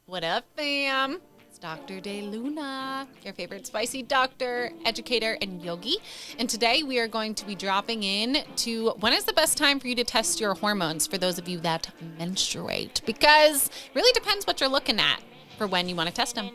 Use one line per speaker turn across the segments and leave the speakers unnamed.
What up, fam? It's Dr. De Luna, your favorite spicy doctor, educator, and yogi. And today we are going to be dropping in to when is the best time for you to test your hormones for those of you that menstruate, because it really depends what you're looking at for when you want to test them.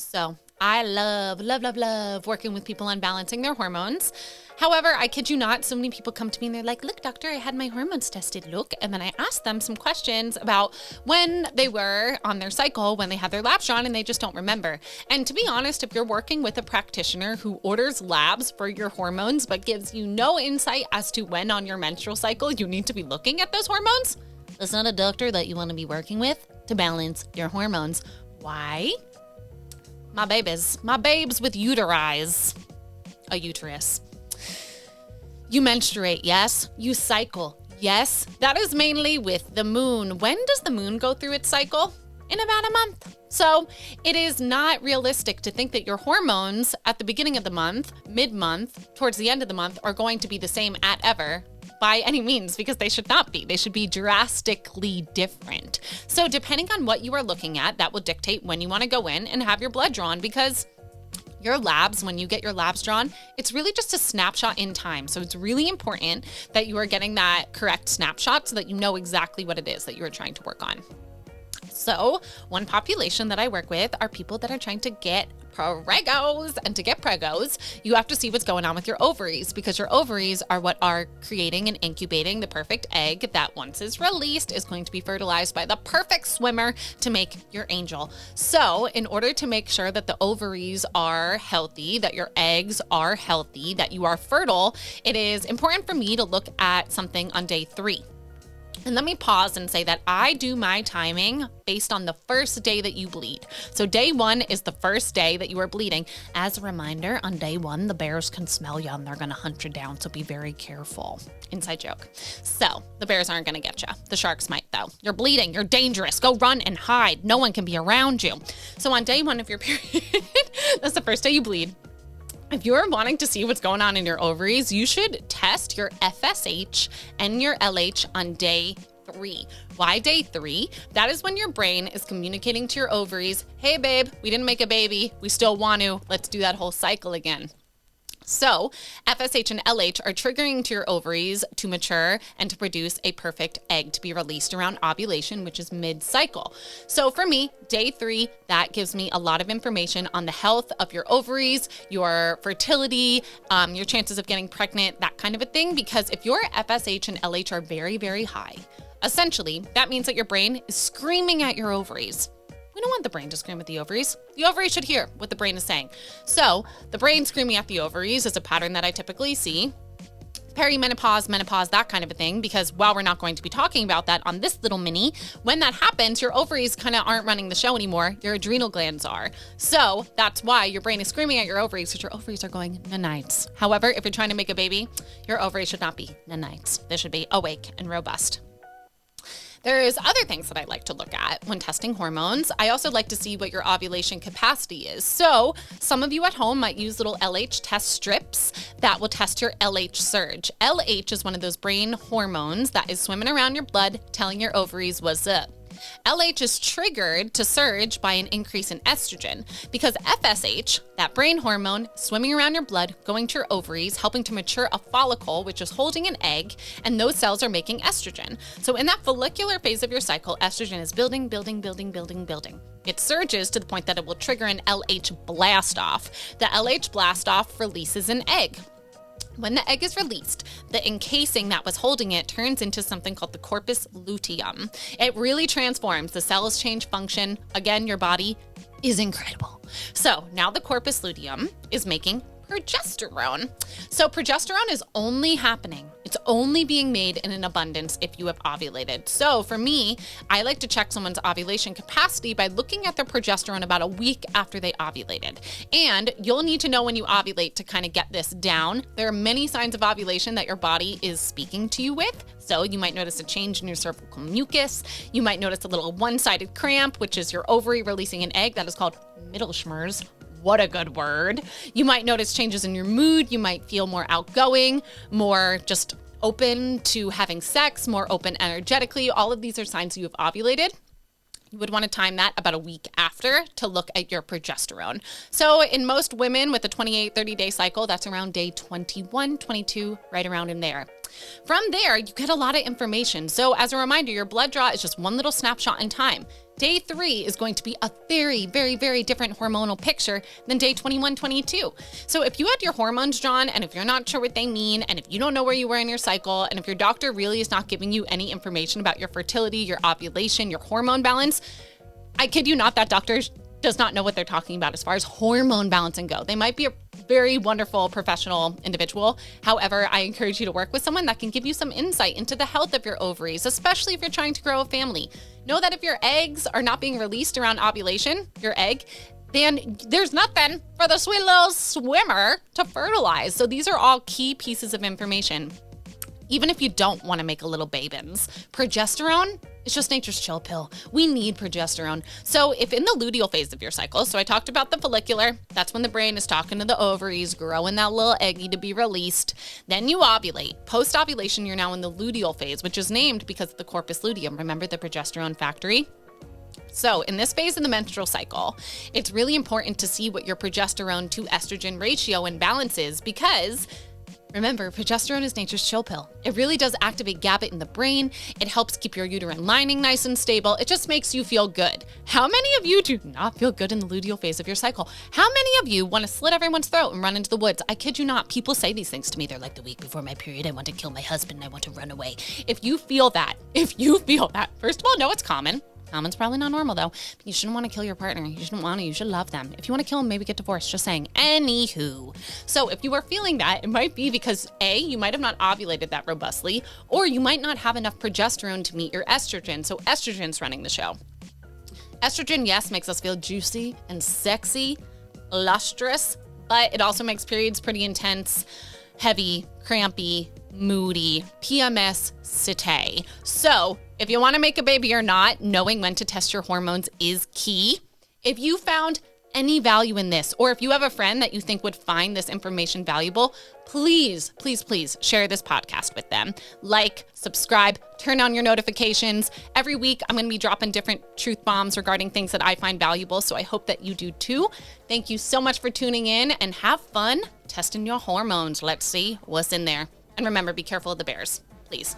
So I love working with people on balancing their hormones. However, I kid you not, so many people come to me and they're like, look, doctor, I had my hormones tested, look. And then I ask them some questions about when they were on their cycle, when they had their labs drawn, and they just don't remember. And to be honest, if you're working with a practitioner who orders labs for your hormones, but gives you no insight as to when on your menstrual cycle you need to be looking at those hormones, that's not a doctor that you want to be working with to balance your hormones. Why? My babes with uterus. A uterus. You menstruate, yes. You cycle, yes. That is mainly with the moon. When does the moon go through its cycle? In about a month. So it is not realistic to think that your hormones at the beginning of the month, mid-month, towards the end of the month are going to be the same at ever by any means, because they should not be. They should be drastically different. So depending on what you are looking at, that will dictate when you want to go in and have your blood drawn, because your labs, when you get your labs drawn, it's really just a snapshot in time. So it's really important that you are getting that correct snapshot so that you know exactly what it is that you are trying to work on. So one population that I work with are people that are trying to get pregos. And to get pregos, you have to see what's going on with your ovaries, because your ovaries are what are creating and incubating the perfect egg that once is released is going to be fertilized by the perfect swimmer to make your angel. So in order to make sure that the ovaries are healthy, that your eggs are healthy, that you are fertile, it is important for me to look at something on day 3. And let me pause and say that I do my timing based on the first day that you bleed. So day 1 is the first day that you are bleeding. As a reminder, on day 1, the bears can smell you and they're going to hunt you down. So be very careful. Inside joke. So the bears aren't going to get you. The sharks might though. You're bleeding. You're dangerous. Go run and hide. No one can be around you. So on day 1 of your period, that's the first day you bleed. If you're wanting to see what's going on in your ovaries, you should test your FSH and your LH on day 3. Why day 3? That is when your brain is communicating to your ovaries, hey babe, we didn't make a baby, we still want to, let's do that whole cycle again. So FSH and LH are triggering to your ovaries to mature and to produce a perfect egg to be released around ovulation, which is mid-cycle. So for me, day 3, that gives me a lot of information on the health of your ovaries, your fertility, your chances of getting pregnant, that kind of a thing. Because if your FSH and LH are very, very high, essentially that means that your brain is screaming at your ovaries. We don't want the brain to scream at the ovaries. The ovaries should hear what the brain is saying. So the brain screaming at the ovaries is a pattern that I typically see. Perimenopause, menopause, that kind of a thing, because while we're not going to be talking about that on this little mini, when that happens, your ovaries kind of aren't running the show anymore. Your adrenal glands are. So that's why your brain is screaming at your ovaries, because your ovaries are going nanites. However, if you're trying to make a baby, your ovaries should not be nanites. They should be awake and robust. There's other things that I like to look at when testing hormones. I also like to see what your ovulation capacity is. So some of you at home might use little LH test strips that will test your LH surge. LH is one of those brain hormones that is swimming around your blood, telling your ovaries what's up. LH is triggered to surge by an increase in estrogen, because FSH, that brain hormone swimming around your blood, going to your ovaries, helping to mature a follicle, which is holding an egg, and those cells are making estrogen. So in that follicular phase of your cycle, estrogen is building. It surges to the point that it will trigger an LH blast off. The LH blast off releases an egg. When the egg is released, the encasing that was holding it turns into something called the corpus luteum. It really transforms. The cells change function. Again, your body is incredible. So now the corpus luteum is making progesterone. So progesterone is only happening It's only being made in an abundance if you have ovulated. So for me, I like to check someone's ovulation capacity by looking at their progesterone about a week after they ovulated. And you'll need to know when you ovulate to kind of get this down. There are many signs of ovulation that your body is speaking to you with. So you might notice a change in your cervical mucus. You might notice a little one-sided cramp, which is your ovary releasing an egg that is called Mittelschmerz. What a good word. You might notice changes in your mood. You might feel more outgoing, more just open to having sex, more open energetically. All of these are signs you have ovulated. You would want to time that about a week after to look at your progesterone. So in most women with a 28, 30-day cycle, that's around day 21, 22, right around in there. From there, you get a lot of information. So as a reminder, your blood draw is just one little snapshot in time. Day 3 is going to be a very, very, very different hormonal picture than day 21, 22. So if you had your hormones drawn and if you're not sure what they mean and if you don't know where you were in your cycle and if your doctor really is not giving you any information about your fertility, your ovulation, your hormone balance, I kid you not, that doctor does not know what they're talking about as far as hormone balancing go. They might be a very wonderful professional individual. However, I encourage you to work with someone that can give you some insight into the health of your ovaries, especially if you're trying to grow a family. Know that if your eggs are not being released around ovulation, your egg, then there's nothing for the sweet little swimmer to fertilize. So these are all key pieces of information. Even if you don't want to make a little babins, progesterone is just nature's chill pill. We need progesterone. So if in the luteal phase of your cycle, so I talked about the follicular, that's when the brain is talking to the ovaries, growing that little eggie to be released. Then you ovulate. Post-ovulation, you're now in the luteal phase, which is named because of the corpus luteum. Remember the progesterone factory? So in this phase of the menstrual cycle, it's really important to see what your progesterone to estrogen ratio and balance is because remember, progesterone is nature's chill pill. It really does activate GABA in the brain. It helps keep your uterine lining nice and stable. It just makes you feel good. How many of you do not feel good in the luteal phase of your cycle? How many of you want to slit everyone's throat and run into the woods? I kid you not. People say these things to me. They're like, the week before my period, I want to kill my husband. I want to run away. If you feel that, first of all, know it's common. Common's probably not normal though. You shouldn't want to kill your partner. You shouldn't want to. You should love them. If you want to kill them, maybe get divorced. Just saying. Anywho. So if you are feeling that, it might be because A, you might have not ovulated that robustly, or you might not have enough progesterone to meet your estrogen. So estrogen's running the show. Estrogen, yes, makes us feel juicy and sexy, lustrous, but it also makes periods pretty intense, heavy, crampy, moody, PMS, setae. So if you want to make a baby or not, knowing when to test your hormones is key. If you found any value in this, or if you have a friend that you think would find this information valuable, please, please, please share this podcast with them. Like, subscribe, turn on your notifications. Every week, I'm going to be dropping different truth bombs regarding things that I find valuable, so I hope that you do too. Thank you so much for tuning in, and have fun testing your hormones. Let's see what's in there. And remember, be careful of the bears, please.